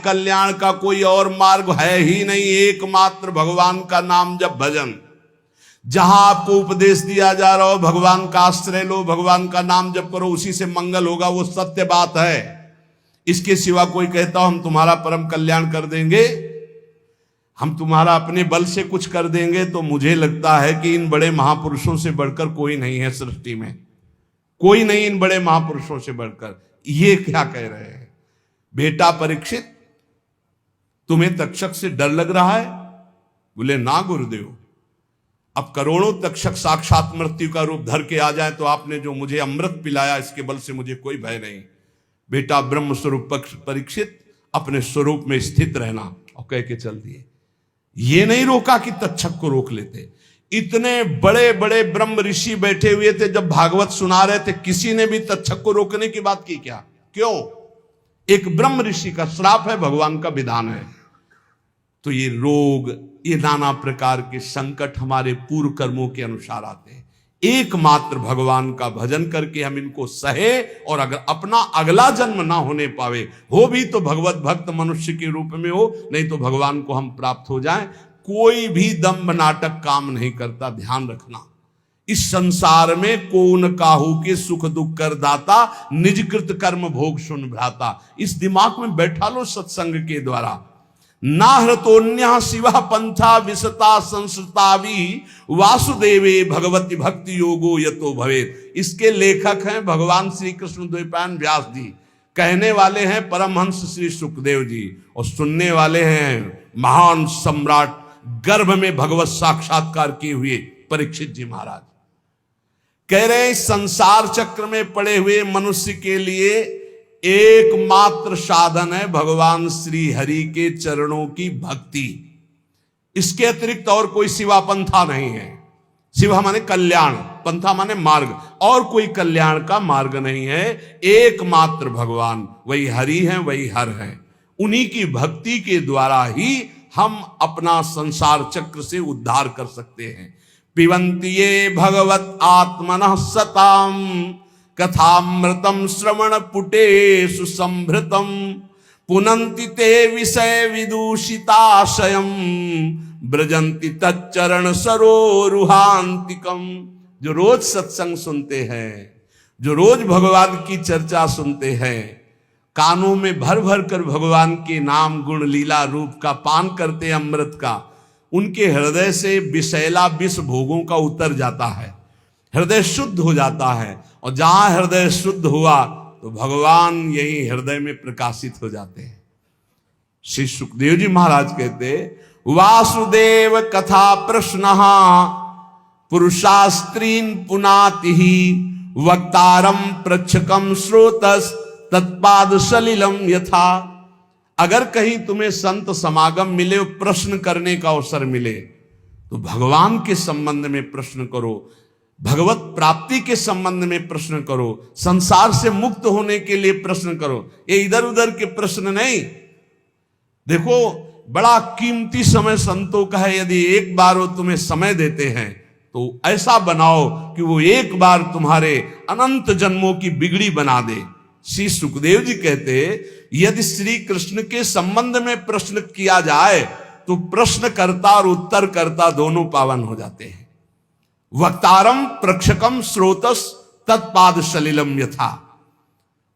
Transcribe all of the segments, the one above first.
कल्याण का कोई और मार्ग है ही नहीं, एकमात्र भगवान का नाम जप भजन। जहां आपको उपदेश दिया जा रहा हो भगवान का आश्रय लो, भगवान का नाम जप करो, उसी से मंगल होगा, वो सत्य बात है। इसके सिवा कोई कहता हो हम तुम्हारा परम कल्याण कर देंगे, हम तुम्हारा अपने बल से कुछ कर देंगे, तो मुझे लगता है कि इन बड़े महापुरुषों से बढ़कर कोई नहीं है सृष्टि में, कोई नहीं इन बड़े महापुरुषों से बढ़कर। ये क्या कह रहे हैं? बेटा परीक्षित, तुम्हें तक्षक से डर लग रहा है? बोले ना गुरुदेव, अब करोड़ों तक्षक साक्षात मृत्यु का रूप धर के आ जाए तो आपने जो मुझे अमृत पिलाया इसके बल से मुझे कोई भय नहीं। बेटा ब्रह्म स्वरूप परीक्षित, अपने स्वरूप में स्थित रहना, और कह के चल दिए। ये नहीं रोका कि तक्षक को रोक लेते। इतने बड़े बड़े ब्रह्म ऋषि बैठे हुए थे, जब भागवत सुना रहे थे किसी ने भी तक्षक को रोकने की बात की क्या? क्यों? एक ब्रह्म ऋषि का श्राप है, भगवान का विधान है। तो ये रोग, ये नाना प्रकार के संकट हमारे पूर्व कर्मों के अनुसार आते हैं। एकमात्र भगवान का भजन करके हम इनको सहे, और अगर अपना अगला जन्म ना होने पावे, हो भी तो भगवत भक्त मनुष्य के रूप में हो, नहीं तो भगवान को हम प्राप्त हो जाएं। कोई भी दंभ नाटक काम नहीं करता, ध्यान रखना। इस संसार में कौन काहू के सुख दुख कर दाता, निजकृत कर्म भोग सुन भ्राता। इस दिमाग में बैठा लो सत्संग के द्वारा। नाहृतोन्य शिव पंथा विसता संसृतावी वासुदेवे भगवती भक्ति योगो यतो भवेत। इसके लेखक हैं भगवान श्री कृष्ण द्वैपायन व्यास जी, कहने वाले हैं परमहंस श्री सुखदेव जी, और सुनने वाले हैं महान सम्राट, गर्भ में भगवत साक्षात्कार किए हुए परीक्षित जी महाराज। कह रहे हैं संसार चक्र में पड़े हुए मनुष्य के लिए एकमात्र साधन है भगवान श्री हरि के चरणों की भक्ति। इसके अतिरिक्त और कोई सिवा पंथा नहीं है। शिवा माने कल्याण, पंथा माने मार्ग, और कोई कल्याण का मार्ग नहीं है। एकमात्र भगवान, वही हरि हैं, वही हर हैं। उन्हीं की भक्ति के द्वारा ही हम अपना संसार चक्र से उद्धार कर सकते हैं। पिबन्ति ये भगवत आत्मनः सताम कथामृतम श्रवण पुटेषु संभृतम पुनन्ति ते विषय विदूषिताशयम ब्रजन्ति तच्चरण सरोरुहान्तिकम। जो रोज सत्संग सुनते हैं, जो रोज भगवान की चर्चा सुनते हैं, कानों में भर भर कर भगवान के नाम गुण लीला रूप का पान करते हैं, अमृत का, उनके हृदय से विषैला विष भोगों का उतर जाता है, हृदय शुद्ध हो जाता है। और जहां हृदय शुद्ध हुआ तो भगवान यही हृदय में प्रकाशित हो जाते हैं। श्री सुखदेव जी महाराज कहते, वासुदेव कथा प्रश्न पुरुषास्त्रीन पुनाति वक्तारम प्रच्छकम श्रोतस तत्पाद सलिलम यथा। अगर कहीं तुम्हें संत समागम मिले, प्रश्न करने का अवसर मिले, तो भगवान के संबंध में प्रश्न करो, भगवत प्राप्ति के संबंध में प्रश्न करो, संसार से मुक्त होने के लिए प्रश्न करो। ये इधर उधर के प्रश्न नहीं। देखो, बड़ा कीमती समय संतों का है। यदि एक बार वो तुम्हें समय देते हैं तो ऐसा बनाओ कि वो एक बार तुम्हारे अनंत जन्मों की बिगड़ी बना दे। श्री सुखदेव जी कहते, यदि श्री कृष्ण के संबंध में प्रश्न किया जाए तो प्रश्नकर्ता और उत्तरकर्ता दोनों पावन हो जाते हैं। वक्तारम प्रक्षकम श्रोतस तत्पाद सलिलम यथा।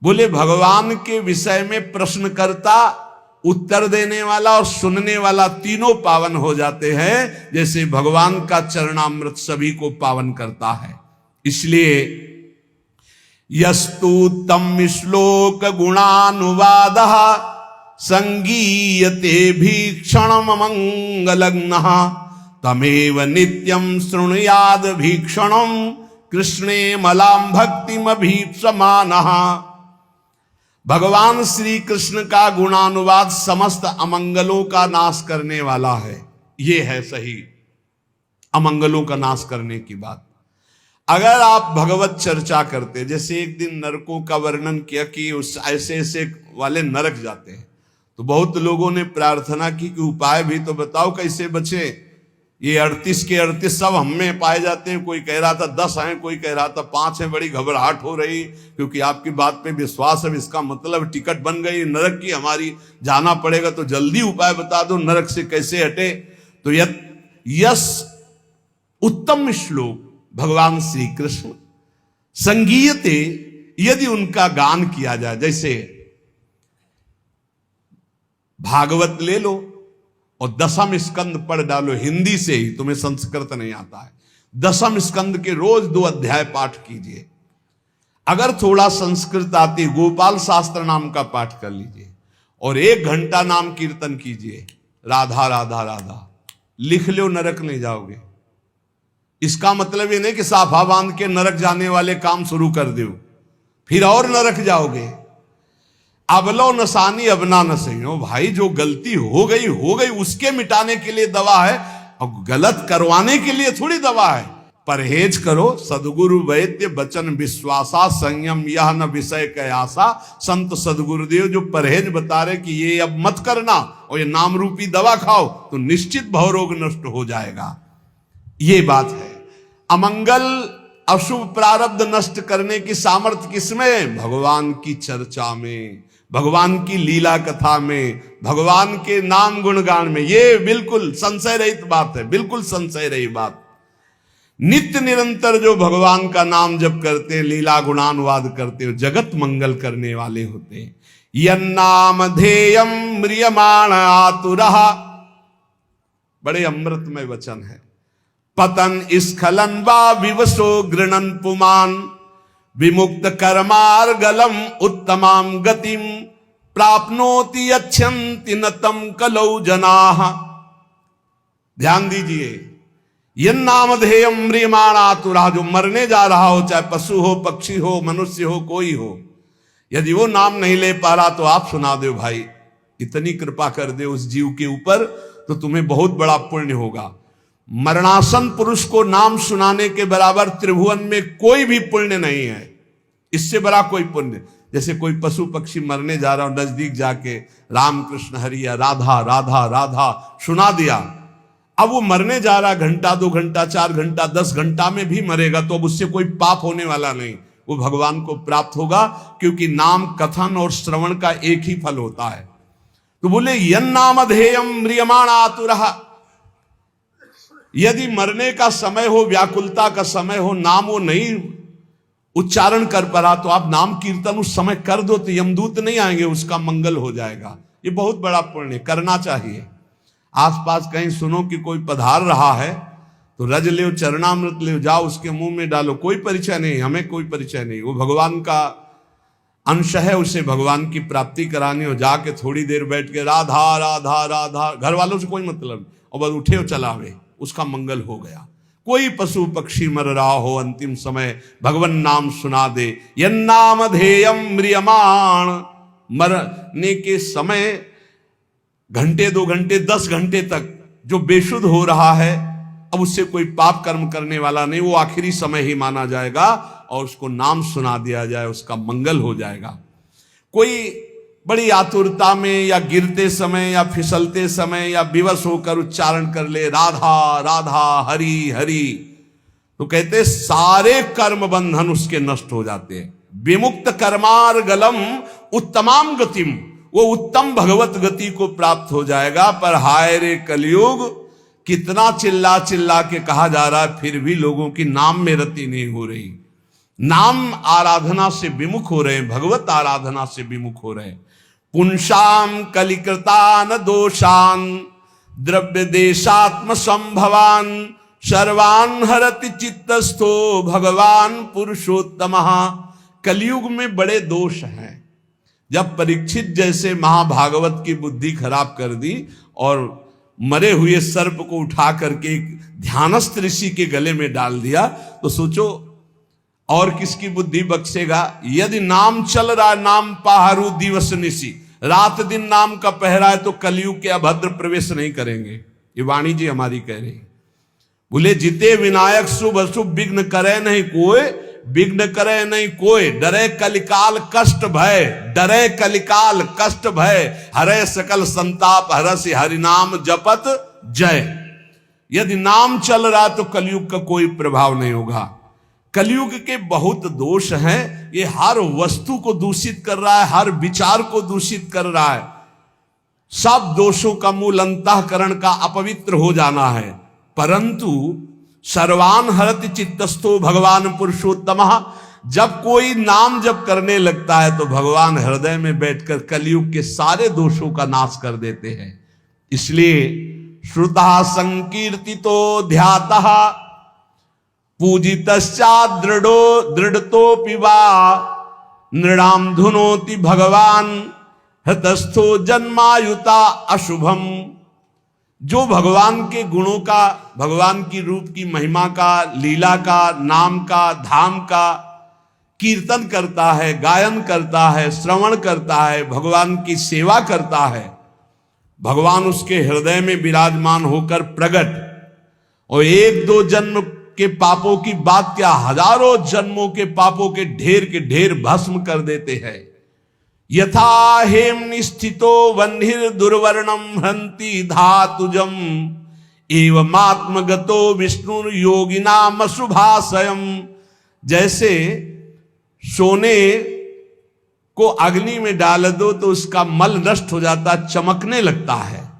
बोले भगवान के विषय में प्रश्नकर्ता, उत्तर देने वाला और सुनने वाला तीनों पावन हो जाते हैं, जैसे भगवान का चरणामृत सभी को पावन करता है। इसलिए यस्तु तम श्लोक गुणानुवादः संगीयते भीक्षणम मंगलग्नः तमेव नित्यं शृणुयाद भीक्षणं कृष्णे मलाम भक्तिम अभीप्समानः। भगवान श्री कृष्ण का गुणानुवाद समस्त अमंगलों का नाश करने वाला है। ये है सही अमंगलों का नाश करने की बात। अगर आप भगवत चर्चा करते, जैसे एक दिन नरकों का वर्णन किया कि उस ऐसे ऐसे वाले नरक जाते हैं, तो बहुत लोगों ने प्रार्थना की कि उपाय भी तो बताओ कैसे बचे। ये 38 के 38 सब हम में पाए जाते हैं। कोई कह रहा था 10 हैं, कोई कह रहा था 5 हैं। बड़ी घबराहट हो रही, क्योंकि आपकी बात पे विश्वास है। इसका मतलब टिकट बन गई नरक की हमारी, जाना पड़ेगा। तो जल्दी उपाय बता दो नरक से कैसे हटे। तो यस उत्तम श्लोक भगवान श्री कृष्ण संगीयते, यदि उनका गान किया जाए, जैसे भागवत ले लो और 10वें स्कंद पढ़ डालो हिंदी से ही, तुम्हें संस्कृत नहीं आता है। 10वें स्कंद के रोज 2 अध्याय पाठ कीजिए। अगर थोड़ा संस्कृत आती, गोपाल शास्त्र नाम का पाठ कर लीजिए और 1 घंटा नाम कीर्तन कीजिए, राधा राधा राधा, लिख लो, नरक नहीं जाओगे। इसका मतलब ये नहीं कि साफा बांध के नरक जाने वाले काम शुरू कर दो, फिर और नरक जाओगे। अबलो नसानी अबना न सही हो भाई, जो गलती हो गई उसके मिटाने के लिए दवा है, और गलत करवाने के लिए थोड़ी दवा है। परहेज करो, सदगुरु वैद्य बचन विश्वासा, संयम यह न विषय कयासा। संत सदगुरुदेव जो परहेज बता रहे कि ये अब मत करना और ये नाम रूपी दवा खाओ तो निश्चित भवरोग नष्ट हो जाएगा। ये बात है। अमंगल अशुभ प्रारब्ध नष्ट करने की सामर्थ्य किसमें? भगवान की चर्चा में, भगवान की लीला कथा में, भगवान के नाम गुणगान में। ये बिल्कुल संशय रहित बात है, बिल्कुल संशय रही बात। नित्य निरंतर जो भगवान का नाम जप करते हैं, लीला गुणानुवाद करते हो, जगत मंगल करने वाले होते हैं। यन्नाम ध्येयम म्रियमाण आतुरः, बड़े अमृतमय वचन है। पतन स्खलन वा विवशो गृणन पुमान, विमुक्त कर्मार्गलम उत्तमाम गतिम, प्राप्नोति यच्छन्ति न तम कलौ जनाः। ध्यान दीजिए, यन नामधेयम म्रियमाण आतुरः, जो मरने जा रहा हो, चाहे पशु हो, पक्षी हो, मनुष्य हो, कोई हो, यदि वो नाम नहीं ले पा रहा तो आप सुना दो भाई, इतनी कृपा कर दे उस जीव के ऊपर तो तुम्हें बहुत बड़ा पुण्य होगा। मरणासन पुरुष को नाम सुनाने के बराबर त्रिभुवन में कोई भी पुण्य नहीं है, इससे बड़ा कोई पुण्य। जैसे कोई पशु पक्षी मरने जा रहा हो, नजदीक जाके राम कृष्ण हरि या राधा राधा राधा सुना दिया, अब वो मरने जा रहा, घंटा 2 घंटा 4 घंटा 10 घंटा में भी मरेगा तो अब उससे कोई पाप होने वाला नहीं, वो भगवान को प्राप्त होगा, क्योंकि नाम कथन और श्रवण का एक ही फल होता है। तो बोले यन नामधेयम म्रियमाण आतुरः, यदि मरने का समय हो, व्याकुलता का समय हो, नाम वो नहीं उच्चारण कर पा रहा, तो आप नाम कीर्तन उस समय कर दो तो यमदूत नहीं आएंगे, उसका मंगल हो जाएगा। ये बहुत बड़ा पुण्य करना चाहिए। आसपास कहीं सुनो कि कोई पधार रहा है तो रज ले, चरणामृत ले, जाओ उसके मुंह में डालो, कोई परिचय नहीं, हमें कोई परिचय नहीं, वो भगवान का अंश है, उसे भगवान की प्राप्ति करानी हो। जाके थोड़ी देर बैठ के राधा राधा राधा, घर वालों से कोई मतलब, और बस उठे और चलावे, उसका मंगल हो गया। कोई पशु पक्षी मर रहा हो, अंतिम समय भगवान नाम सुना दे, यन्नाम ध्येयम म्रियमाण, मरने के समय घंटे 2 घंटे 10 घंटे तक जो बेशुद्ध हो रहा है, अब उससे कोई पाप कर्म करने वाला नहीं, वो आखिरी समय ही माना जाएगा और उसको नाम सुना दिया जाए, उसका मंगल हो जाएगा। कोई बड़ी आतुरता में या गिरते समय या फिसलते समय या विवश होकर उच्चारण कर ले राधा राधा हरि हरि, तो कहते सारे कर्म बंधन उसके नष्ट हो जाते हैं। विमुक्त कर्मार्गलम उत्तमाम गतिम, वो उत्तम भगवत गति को प्राप्त हो जाएगा। पर हाय रे कलयुग, कितना चिल्ला चिल्ला के कहा जा रहा है, फिर भी लोगों की नाम में रति नहीं हो रही, नाम आराधना से विमुख हो रहे हैं, भगवत आराधना से विमुख हो रहे हैं। पुंसाम कलिकृतान दोषान द्रव्य देशात्म संभवान, सर्वान हरति चित्तस्थो भगवान पुरुषोत्तमः। कलयुग में बड़े दोष हैं। जब परीक्षित जैसे महाभागवत की बुद्धि खराब कर दी और मरे हुए सर्प को उठा करके ध्यानस्थ ऋषि के गले में डाल दिया, तो सोचो और किसकी बुद्धि बख्शेगा। यदि नाम चल रहा है, नाम पहारू दिवस निशी, रात दिन नाम का पहरा है, तो कलयुग के अभद्र प्रवेश नहीं करेंगे। ये वाणी जी हमारी कह रही। बोले जिते विनायक शुभ अशुभ विघ्न करे नहीं कोई, विघ्न करे नहीं कोई, डरे कलिकाल कष्ट भय, डरे कलिकाल कष्ट भय, हरे सकल संताप हरसि हरिनाम जपत जय। यदि नाम चल रहा तो कलयुग का कोई प्रभाव नहीं होगा। कलयुग के बहुत दोष हैं, ये हर वस्तु को दूषित कर रहा है, हर विचार को दूषित कर रहा है। सब दोषों का मूल अंतःकरण का अपवित्र हो जाना है। परंतु सर्वान हरति चित्तस्थो भगवान पुरुषोत्तमः, जब कोई नाम जप करने लगता है तो भगवान हृदय में बैठकर कलयुग के सारे दोषों का नाश कर देते हैं। इसलिए श्रुतः संकीर्तितो ध्यातः पूजितश्चात् दृढ़तोऽपि वा नृणाम धुनोति भगवान हतस्थो जन्मायुता अशुभम। जो भगवान के गुणों का, भगवान की रूप की महिमा का, लीला का, नाम का, धाम का कीर्तन करता है, गायन करता है, श्रवण करता है, भगवान की सेवा करता है, भगवान उसके हृदय में विराजमान होकर प्रकट, और एक दो जन्म के पापों की बात क्या, हजारों जन्मों के पापों के ढेर भस्म कर देते हैं। यथा हेम निस्थितो वह्निर दुर्वर्णम हंति धातुजम एवमात्मगतो विष्णु योगिनाम अशुभाशयम। जैसे सोने को अग्नि में डाल दो तो उसका मल नष्ट हो जाता, चमकने लगता है,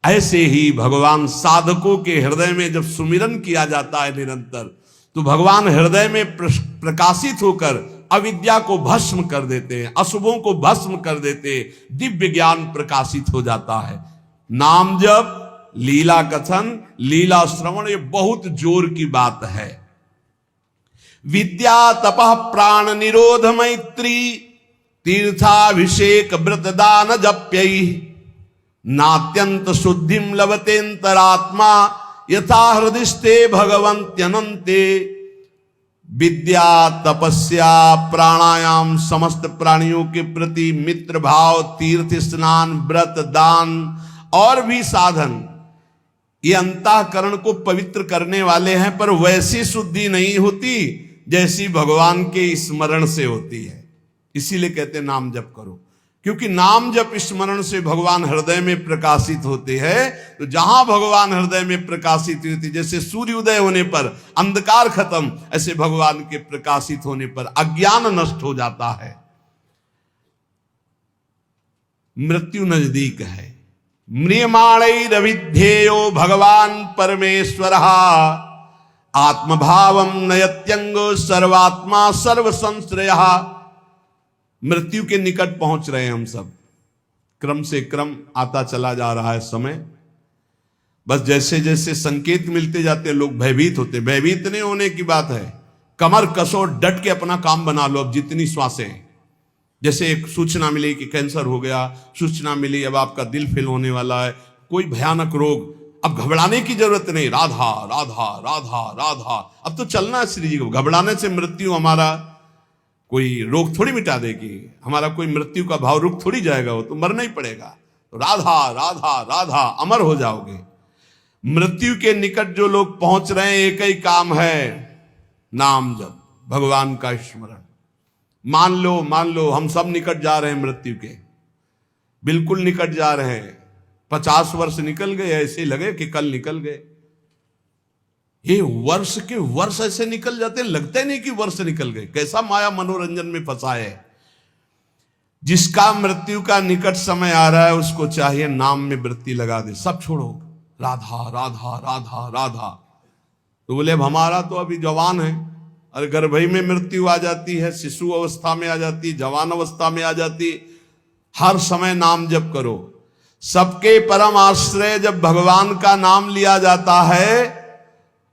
ऐसे ही भगवान साधकों के हृदय में जब सुमिरन किया जाता है निरंतर, तो भगवान हृदय में प्रकाशित होकर अविद्या को भस्म कर देते हैं, अशुभों को भस्म कर देते, दिव्य ज्ञान प्रकाशित हो जाता है। नाम जप, लीला कथन, लीला श्रवण, ये बहुत जोर की बात है। विद्या तपः प्राण निरोध मैत्री तीर्थाभिषेक व्रत दान जप्यै नात्यंत शुद्धिम लभतेन्तरात्मा यथा हृदिस्ते भगवन्त्यनन्ते। विद्या, तपस्या, प्राणायाम, समस्त प्राणियों के प्रति मित्र भाव, तीर्थ स्नान, व्रत दान और भी साधन, ये अंतःकरण को पवित्र करने वाले हैं, पर वैसी शुद्धि नहीं होती जैसी भगवान के स्मरण से होती है। इसीलिए कहते हैं नाम जप करो, क्योंकि नाम जप स्मरण से भगवान हृदय में प्रकाशित होते हैं। तो जहां भगवान हृदय में प्रकाशित होती, जैसे सूर्य उदय होने पर अंधकार खत्म, ऐसे भगवान के प्रकाशित होने पर अज्ञान नष्ट हो जाता है। मृत्यु नजदीक है। म्रियमाणैरविध्येयो भगवान परमेश्वरः आत्मभावम नयत्यंगो सर्वात्मा सर्व संश्रयः। मृत्यु के निकट पहुंच रहे हैं हम सब, क्रम से क्रम आता चला जा रहा है समय। बस जैसे जैसे संकेत मिलते जाते हैं लोग भयभीत होते। भयभीत नहीं होने की बात है, कमर कसो, डट के अपना काम बना लो। अब जितनी श्वासें, जैसे एक सूचना मिली कि कैंसर हो गया, सूचना मिली अब आपका दिल फेल होने वाला है, कोई भयानक रोग, अब घबराने की जरूरत नहीं। राधा राधा राधा राधा, अब तो चलना है श्री जी को। घबराने से मृत्यु हमारा कोई रोग थोड़ी मिटा देगी, हमारा कोई मृत्यु का भाव रुक थोड़ी जाएगा, वो तो मरना ही पड़ेगा। तो राधा राधा राधा, अमर हो जाओगे। मृत्यु के निकट जो लोग पहुंच रहे हैं, एक ही काम है, नाम जप, भगवान का स्मरण। मान लो हम सब निकट जा रहे हैं मृत्यु के, बिल्कुल निकट जा रहे हैं। 50 वर्ष निकल गए, ऐसे लगे कि कल निकल गए। ये वर्ष के वर्ष ऐसे निकल जाते, लगता ही नहीं कि वर्ष निकल गए। कैसा माया मनोरंजन में फंसा है। जिसका मृत्यु का निकट समय आ रहा है, उसको चाहिए नाम में वृत्ति लगा दे, सब छोड़ो, राधा राधा राधा राधा। तो बोले अब हमारा तो अभी जवान है, अरे गर्भई में मृत्यु आ जाती है, शिशु अवस्था में आ जाती, जवान अवस्था में आ जाती। हर समय नाम जप करो। सबके परम आश्रय जब भगवान का नाम लिया जाता है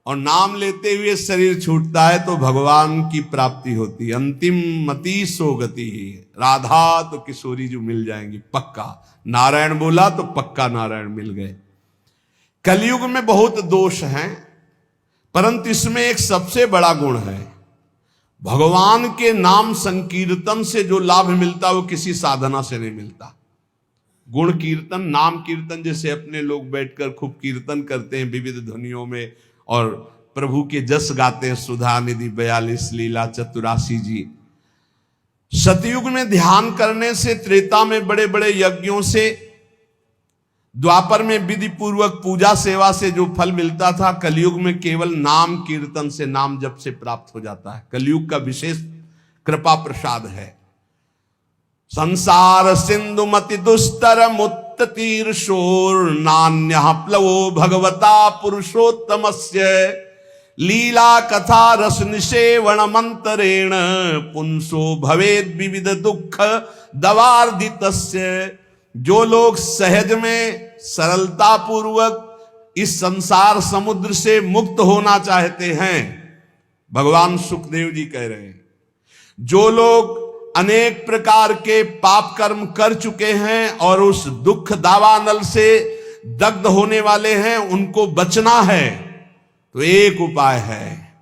और नाम लेते हुए शरीर छूटता है, तो भगवान की प्राप्ति होती है। अंतिम मति सो गति। राधा तो किशोरी जो मिल जाएंगी पक्का। नारायण बोला तो पक्का नारायण मिल गए। कलयुग में बहुत दोष हैं, परंतु इसमें एक सबसे बड़ा गुण है। भगवान के नाम संकीर्तन से जो लाभ मिलता है वो किसी साधना से नहीं मिलता। गुण कीर्तन, नाम कीर्तन, जैसे अपने लोग बैठकर खूब कीर्तन करते हैं विविध ध्वनियों में और प्रभु के जस गाते हैं, सुधा निधि 42 लीला 84 जी। सतयुग में ध्यान करने से, त्रेता में बड़े बड़े यज्ञों से द्वापर में विधि पूर्वक पूजा सेवा से जो फल मिलता था, कलयुग में केवल नाम कीर्तन से, नाम जप से प्राप्त हो जाता है। कलयुग का विशेष कृपा प्रसाद है। संसार सिंधु मति दुस्तर मुत्त तीर शोर नान्य प्लवो भगवता पुरुषोत्तमस्य लीला कथा रस निषेवण मंतरेण पुंसो भवेद विविध दुख दवार्दितस्य। जो लोग सहज में सरलता पूर्वक इस संसार समुद्र से मुक्त होना चाहते हैं, भगवान सुखदेव जी कह रहे हैं, जो लोग अनेक प्रकार के पाप कर्म कर चुके हैं और उस दुख दावानल से दग्ध होने वाले हैं, उनको बचना है तो एक उपाय है,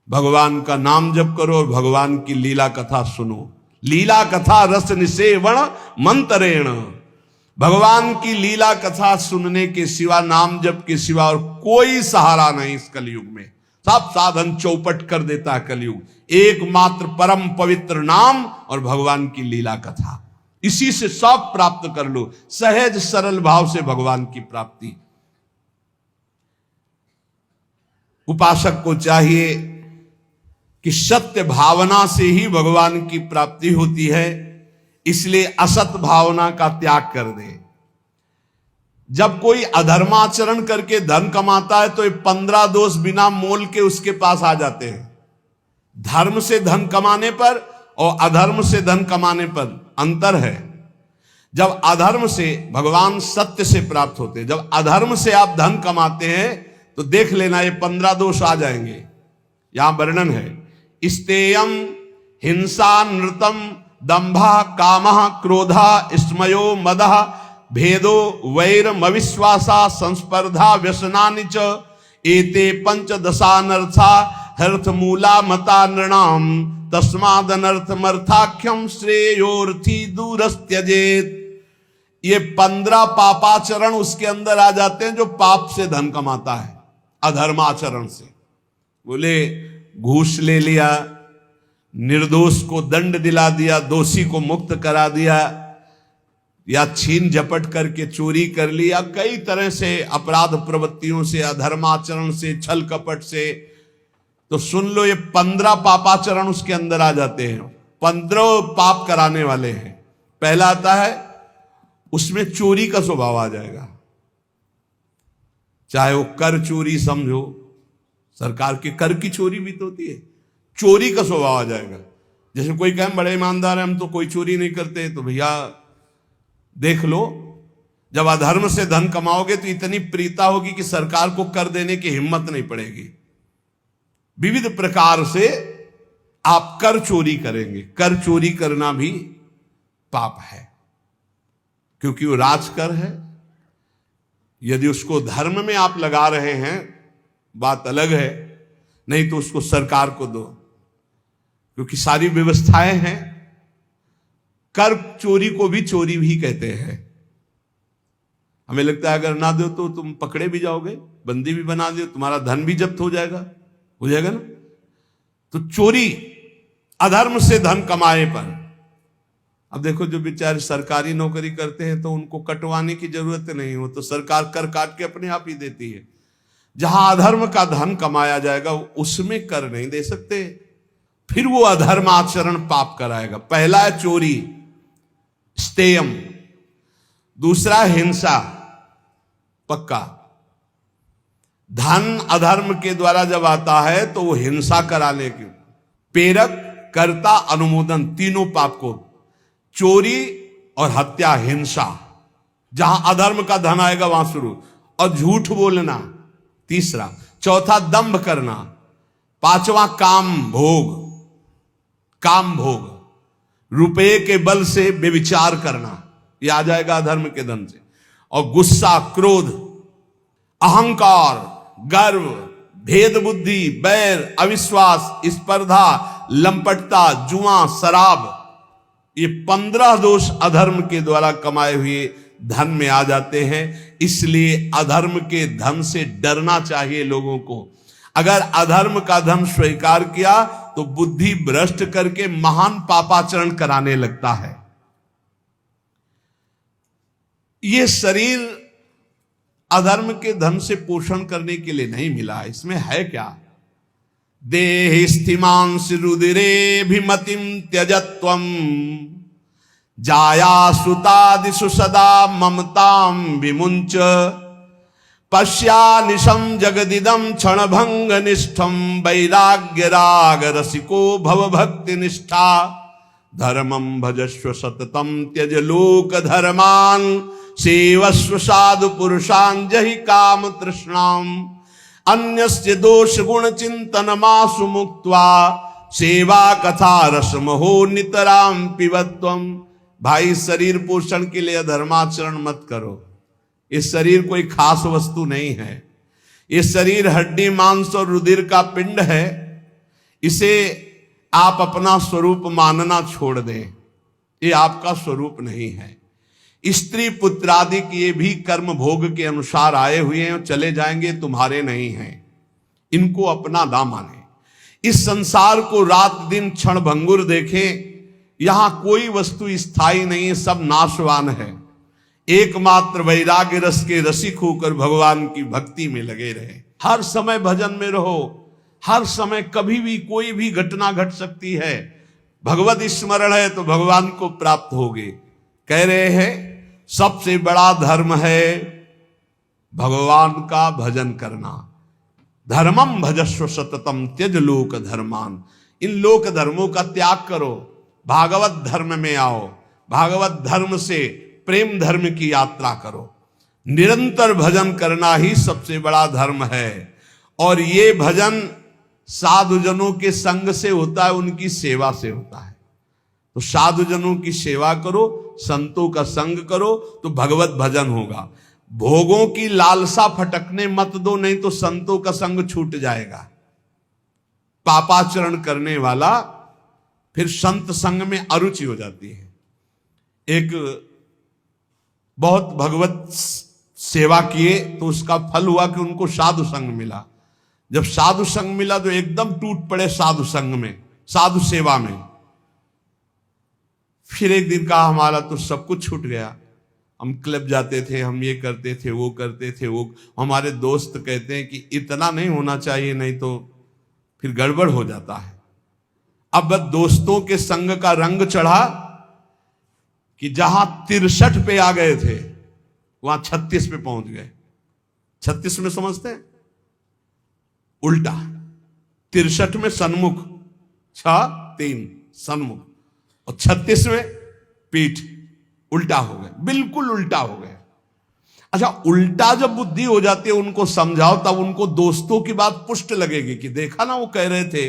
भगवान का नाम जप करो और भगवान की लीला कथा सुनो। लीला कथा रस निषेवण मंतरेण, भगवान की लीला कथा सुनने के सिवा, नाम जप के सिवा और कोई सहारा नहीं इस कलयुग में। सब साधन चौपट कर देता है कलयुग। एकमात्र परम पवित्र नाम और भगवान की लीला कथा, इसी से सब प्राप्त कर लो। सहज सरल भाव से भगवान की प्राप्ति। उपासक को चाहिए कि सत्य भावना से ही भगवान की प्राप्ति होती है, इसलिए असत भावना का त्याग कर दे। जब कोई अधर्माचरण करके धन कमाता है तो ये 15 दोष बिना मोल के उसके पास आ जाते हैं। धर्म से धन कमाने पर और अधर्म से धन कमाने पर अंतर है। जब अधर्म से, भगवान सत्य से प्राप्त होते हैं, जब अधर्म से आप धन कमाते हैं तो देख लेना ये 15 दोष आ जाएंगे। यहां वर्णन है, स्तेयम हिंसा नृतम दंभा कामः क्रोधा स्मयो मदः भेदो वैरम अविश्वासा संस्पर्धा व्यसनानि च एते पंचदशानर्था हर्थमूला मता नृणाम तस्मादनर्थमर्थाख्यम श्रेयोर्थी दूरस्त्यजेत। ये 15 पापाचरण उसके अंदर आ जाते हैं जो पाप से धन कमाता है, अधर्माचरण से। बोले घूस ले लिया, निर्दोष को दंड दिला दिया, दोषी को मुक्त करा दिया, या छीन झपट करके चोरी कर लिया, कई तरह से अपराध प्रवृत्तियों से, अधर्माचरण से, छल कपट से। तो सुन लो, ये 15 पापाचरण उसके अंदर आ जाते हैं। 15 पाप कराने वाले हैं। पहला आता है, उसमें चोरी का स्वभाव आ जाएगा। चाहे वो कर चोरी समझो, सरकार के कर की चोरी भी तो होती है, चोरी का स्वभाव आ जाएगा। जैसे कोई कहे बड़े ईमानदार हैं, हम तो कोई चोरी नहीं करते, तो भैया देख लो, जब अधर्म से धन कमाओगे तो इतनी प्रीता होगी कि सरकार को कर देने की हिम्मत नहीं पड़ेगी। विविध प्रकार से आप कर चोरी करेंगे। कर चोरी करना भी पाप है, क्योंकि वो राजकर है। यदि उसको धर्म में आप लगा रहे हैं बात अलग है, नहीं तो उसको सरकार को दो, क्योंकि सारी व्यवस्थाएं हैं। कर चोरी को भी चोरी भी कहते हैं। हमें लगता है अगर ना दो तो तुम पकड़े भी जाओगे, बंदी भी बना दो, तुम्हारा धन भी जब्त हो जाएगा ना। तो चोरी अधर्म से धन कमाए पर। अब देखो, जो बेचारे सरकारी नौकरी करते हैं तो उनको कटवाने की जरूरत नहीं, हो तो सरकार कर काट के अपने आप ही देती है। जहां अधर्म का धन कमाया जाएगा उसमें कर नहीं दे सकते, फिर वो अधर्माचरण पाप कराएगा। पहला है चोरी, स्तेयम। दूसरा हिंसा, पक्का। धन अधर्म के द्वारा जब आता है तो वो हिंसा कराने की। प्रेरक, कर्ता, अनुमोदन, तीनों पाप को, चोरी और हत्या, हिंसा। जहां अधर्म का धन आएगा वहां शुरू। और झूठ बोलना तीसरा। चौथा दंभ करना। पांचवा काम भोग, काम भोग, रुपये के बल से व्यभिचार करना, यह आ जाएगा अधर्म के धन से। और गुस्सा, क्रोध, अहंकार, गर्व, भेद बुद्धि, बैर, अविश्वास, स्पर्धा, लंपटता, जुआ, शराब, ये 15 दोष अधर्म के द्वारा कमाए हुए धन में आ जाते हैं। इसलिए अधर्म के धन से डरना चाहिए लोगों को। अगर अधर्म का धन स्वीकार किया तो बुद्धि भ्रष्ट करके महान पापाचरण कराने लगता है। ये शरीर अधर्म के धन से पोषण करने के लिए नहीं मिला। इसमें है क्या? देहि स्थिमांसि रुदिरेभिमतिं त्यजत्वम् जाया सुतादिषु सदा ममतां विमुञ्च पश्यानिशं जगदिदं क्षणभंग निष्ठं वैराग्य राग रसिको भव भक्ति निष्ठा धर्मं भजस्व सततं त्यज लोक धर्मान् सेवस्व साधु पुरुषान् जहि काम तृष्णाम् अन्यस्य दोष गुण चिंतन मासु मुक्त्वा सेवा कथा रसमहो नितराम पिबत्वम। भाई, शरीर पोषण के लिए धर्माचरण मत करो। ये शरीर कोई खास वस्तु नहीं है। ये शरीर हड्डी मांस और रुधिर का पिंड है। इसे आप अपना स्वरूप मानना छोड़ दें। ये आपका स्वरूप नहीं है। स्त्री पुत्रादि ये भी कर्म भोग के अनुसार आए हुए हैं और चले जाएंगे, तुम्हारे नहीं हैं। इनको अपना ना माने। इस संसार को रात दिन क्षण भंगुर देखें। यहां कोई वस्तु स्थायी नहीं है, सब नाशवान है। एकमात्र वैराग्य रस के रसिक होकर भगवान की भक्ति में लगे रहे। हर समय भजन में रहो। हर समय कभी भी कोई भी घटना घट सकती है। भगवत स्मरण है तो भगवान को प्राप्त होगे। कह रहे हैं सबसे बड़ा धर्म है भगवान का भजन करना। धर्मम भजस्व सततम त्यज लोक धर्मान। इन लोक धर्मों का त्याग करो, भागवत धर्म में आओ। भागवत धर्म से प्रेम धर्म की यात्रा करो। निरंतर भजन करना ही सबसे बड़ा धर्म है। और ये भजन साधुजनों के संग से होता है, उनकी सेवा से होता है। तो साधुजनों की सेवा करो, संतों का संग करो, तो भगवत भजन होगा। भोगों की लालसा फटकने मत दो, नहीं तो संतों का संग छूट जाएगा। पापाचरण करने वाला फिर संत संग में अरुचि हो जाती है। एक बहुत भगवत सेवा किए तो उसका फल हुआ कि उनको साधु संग मिला। जब साधु संग मिला तो एकदम टूट पड़े साधु संग में, साधु सेवा में। फिर एक दिन कहा हमारा तो सब कुछ छूट गया। हम क्लब जाते थे, हम ये करते थे, वो करते थे। वो हमारे दोस्त कहते हैं कि इतना नहीं होना चाहिए, नहीं तो फिर गड़बड़ हो जाता है। अब दोस्तों के संग का रंग चढ़ा कि जहां 63 पे आ गए थे वहां 36 पे पहुंच गए। 36 में समझते हैं उल्टा, 63 में सन्मुख, 3 सन्मुख, और 36 में पीठ, उल्टा हो गए, बिल्कुल उल्टा हो गए। अच्छा, उल्टा जब बुद्धि हो जाती है उनको समझाओ, तब उनको दोस्तों की बात पुष्ट लगेगी कि देखा ना वो कह रहे थे,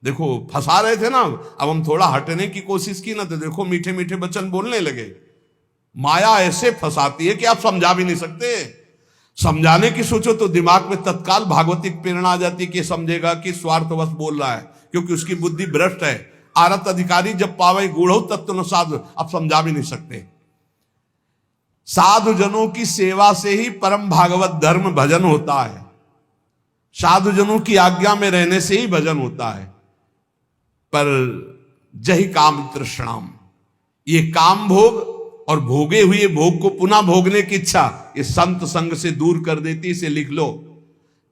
देखो फंसा रहे थे ना। अब हम थोड़ा हटने की कोशिश की ना तो देखो मीठे मीठे वचन बोलने लगे। माया ऐसे फंसाती है कि आप समझा भी नहीं सकते। समझाने की सोचो तो दिमाग में तत्काल भागवतिक प्रेरणा आ जाती है कि समझेगा कि स्वार्थवश बोल रहा है, क्योंकि उसकी बुद्धि भ्रष्ट है। आरत अधिकारी जब पावे गूढ़ो तत्व न साधु, आप समझा भी नहीं सकते। साधु जनों की सेवा से ही परम भागवत धर्म भजन होता है। साधु जनों की आज्ञा में रहने से ही भजन होता है। पर जहि काम तृष्णाम, ये काम भोग और भोगे हुए भोग को पुनः भोगने की इच्छा ये संत संग से दूर कर देती। इसे लिख लो,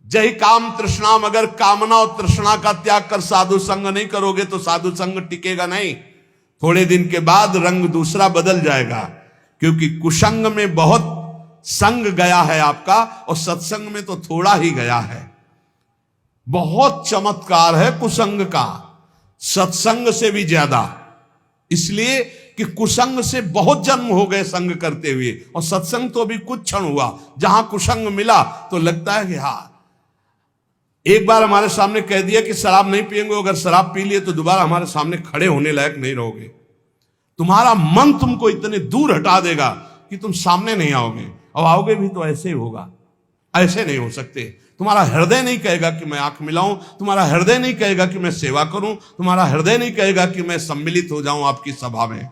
जय काम तृष्णाम। अगर कामना और तृष्णा का त्याग कर साधु संग नहीं करोगे तो साधु संग टिकेगा नहीं। थोड़े दिन के बाद रंग दूसरा बदल जाएगा, क्योंकि कुसंग में बहुत संग गया है आपका और सत्संग में तो थोड़ा ही गया है। बहुत चमत्कार है कुसंग का, सत्संग से भी ज्यादा। इसलिए कि कुसंग से बहुत जन्म हो गए संग करते हुए, और सत्संग तो अभी कुछ क्षण हुआ। जहां कुसंग मिला तो लगता है कि हाँ, एक बार हमारे सामने कह दिया कि शराब नहीं पिएंगे, अगर शराब पी लिए तो दोबारा हमारे सामने खड़े होने लायक नहीं रहोगे। तुम्हारा मन तुमको इतने दूर हटा देगा कि तुम सामने नहीं आओगे, और आओगे भी तो ऐसे ही होगा। ऐसे नहीं हो सकते। तुम्हारा हृदय नहीं कहेगा कि मैं आंख मिलाऊं, तुम्हारा हृदय नहीं कहेगा कि मैं सेवा करूं, तुम्हारा हृदय नहीं कहेगा कि मैं सम्मिलित हो जाऊं आपकी सभा में।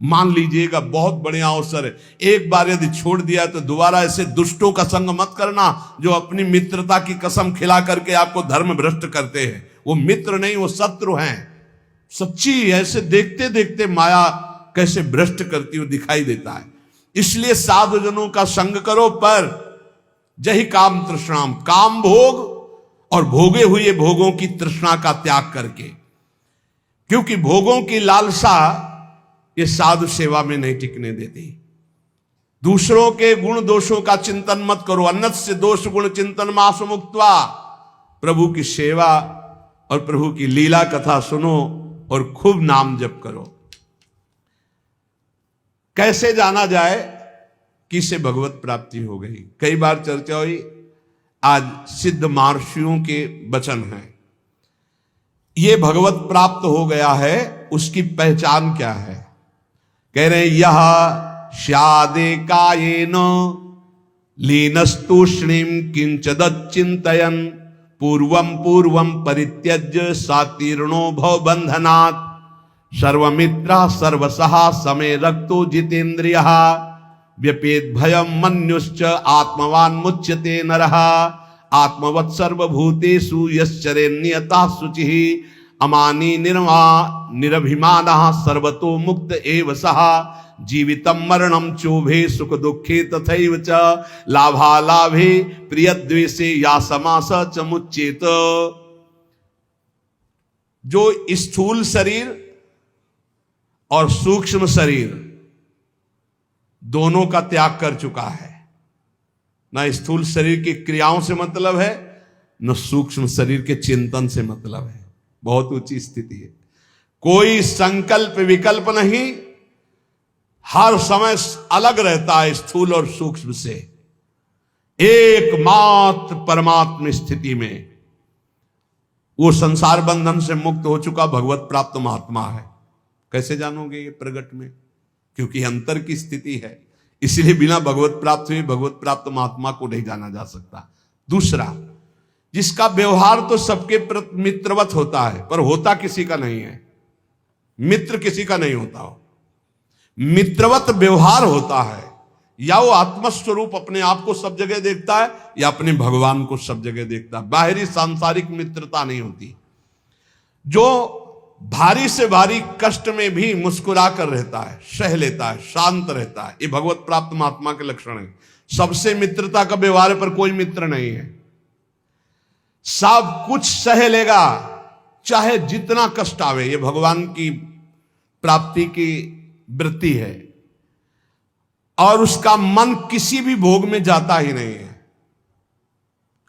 मान लीजिएगा बहुत बढ़िया अवसर है। एक बार यदि छोड़ दिया तो दोबारा ऐसे दुष्टों का संग मत करना जो अपनी मित्रता की कसम खिला करके आपको धर्म भ्रष्ट करते हैं। वो मित्र नहीं, वो शत्रु हैं। सच्ची ऐसे देखते देखते माया कैसे भ्रष्ट करती हुई दिखाई देता है। इसलिए साधुजनों का संग करो, पर जहि काम तृष्णाम, काम भोग और भोगे हुए भोगों की तृष्णा का त्याग करके, क्योंकि भोगों की लालसा ये साधु सेवा में नहीं टिकने देती। दूसरों के गुण दोषों का चिंतन मत करो, अन्नत से दोष गुण चिंतन मासु मुक्त्वा, प्रभु की सेवा और प्रभु की लीला कथा सुनो और खूब नाम जप करो। कैसे जाना जाए कि इसे भगवत प्राप्ति हो गई? कई बार चर्चा हुई, आज सिद्ध महर्षियों के वचन हैं। ये भगवत प्राप्त हो गया है, उसकी पहचान क्या है? कह रहे यह स्यादे कायेन लीनस्तूष्णीम किंचदच्चिंतयन् पूर्वम पूर्वम परित्यज्य सातीर्णो भव बंधनात् सर्वमित्रा सर्वसहा समय रक्तो जितेन्द्रियः व्यपेत भयम मन्युश्च आत्मवान मुच्यते नरः आत्मवत् सर्वभूतेषु यश्चरेन्नियता शुचिः अमानी निरभिमानः सर्वतो मुक्त एव सः जीवितम मरणम चोभे सुख दुखे तथैव च लाभालाभे प्रियद्वेषे या समास च मुच्येत। जो स्थूल शरीर और सूक्ष्म शरीर दोनों का त्याग कर चुका है, ना स्थूल शरीर की क्रियाओं से मतलब है, न सूक्ष्म शरीर के चिंतन से मतलब है। बहुत ऊंची स्थिति है। कोई संकल्प विकल्प नहीं, हर समय अलग रहता है स्थूल और सूक्ष्म से। एकमात्र परमात्म स्थिति में वो संसार बंधन से मुक्त हो चुका भगवत प्राप्त महात्मा है। कैसे जानोगे ये प्रगट में? क्योंकि अंतर की स्थिति है, इसलिए बिना भगवत प्राप्त हुए भगवत प्राप्त महात्मा को नहीं जाना जा सकता। दूसरा, जिसका व्यवहार तो सबके प्रति मित्रवत होता है, पर होता किसी का नहीं है। मित्र किसी का नहीं होता हो, मित्रवत व्यवहार होता है। या वो आत्मस्वरूप अपने आप को सब जगह देखता है, या अपने भगवान को सब जगह देखता है। बाहरी सांसारिक मित्रता नहीं होती। जो भारी से भारी कष्ट में भी मुस्कुरा कर रहता है, सह लेता है, शांत रहता है, ये भगवत प्राप्त महात्मा के लक्षण है। सबसे मित्रता का व्यवहार पर कोई मित्र नहीं है। सब कुछ सह लेगा, चाहे जितना कष्ट आवे। ये भगवान की प्राप्ति की वृत्ति है। और उसका मन किसी भी भोग में जाता ही नहीं है।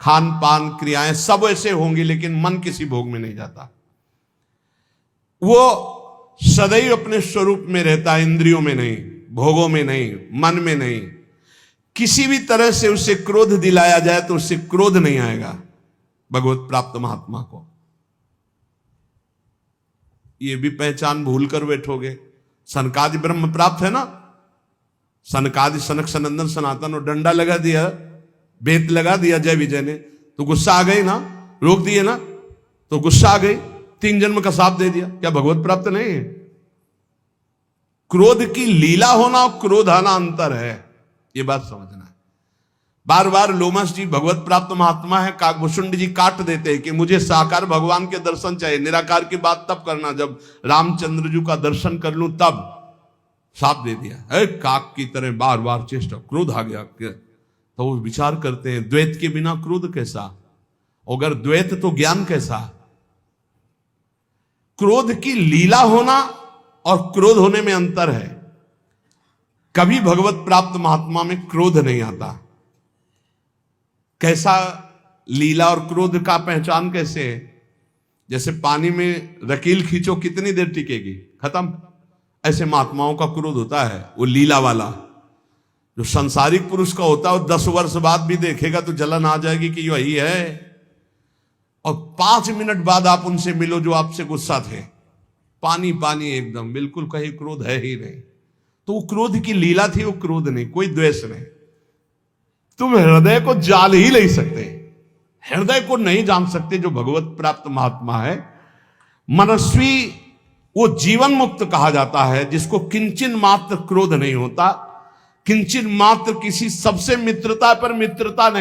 खान पान क्रियाएं सब ऐसे होंगी, लेकिन मन किसी भोग में नहीं जाता। वो सदैव अपने स्वरूप में रहता है, इंद्रियों में नहीं, भोगों में नहीं, मन में नहीं। किसी भी तरह से उसे क्रोध दिलाया जाए तो उससे क्रोध नहीं आएगा भगवत प्राप्त महात्मा को। ये भी पहचान भूल कर बैठोगे। सनकादि ब्रह्म प्राप्त है ना, सनकादि सनक सनंदन सनातन, और डंडा लगा दिया, बेत लगा दिया जय विजय ने, तो गुस्सा आ गई ना, रोक दिए ना, तो गुस्सा आ गई, 3 जन्म का साप दे दिया। क्या भगवत प्राप्त नहीं है? क्रोध की लीला होना और क्रोध आना अंतर है, ये बात समझना है। बार बार लोमस जी भगवत प्राप्त महात्मा है, काकभूषुंड जी काट देते हैं कि मुझे साकार भगवान के दर्शन चाहिए, निराकार की बात तब करना जब रामचंद्र जी का दर्शन कर लूं तब। साप दे दिया है, काक की तरह बार बार चेष्टा, क्रोध आ गया। तो वो विचार करते हैं, द्वैत के बिना क्रोध कैसा? अगर द्वैत तो ज्ञान कैसा? क्रोध की लीला होना और क्रोध होने में अंतर है। कभी भगवत प्राप्त महात्मा में क्रोध नहीं आता। कैसा लीला और क्रोध का पहचान कैसे है? जैसे पानी में रकील खींचो, कितनी देर टिकेगी? खत्म। ऐसे महात्माओं का क्रोध होता है, वो लीला वाला। जो संसारिक पुरुष का होता है वो 10 वर्ष बाद भी देखेगा तो जलन आ जाएगी कि वही है, और 5 मिनट बाद आप उनसे मिलो जो आपसे गुस्सा थे, पानी पानी एकदम, बिल्कुल कहीं क्रोध है ही नहीं। तो वो क्रोध की लीला थी, वो क्रोध नहीं, कोई द्वेष नहीं। तुम हृदय को जान ही नहीं सकते, हृदय को नहीं जान सकते जो भगवत प्राप्त महात्मा है। मनस्वी वो जीवन मुक्त कहा जाता है, जिसको किंचन मात्र क्रोध नहीं होता, किंचन मात्र किसी सबसे मित्रता पर मित्रता नहीं।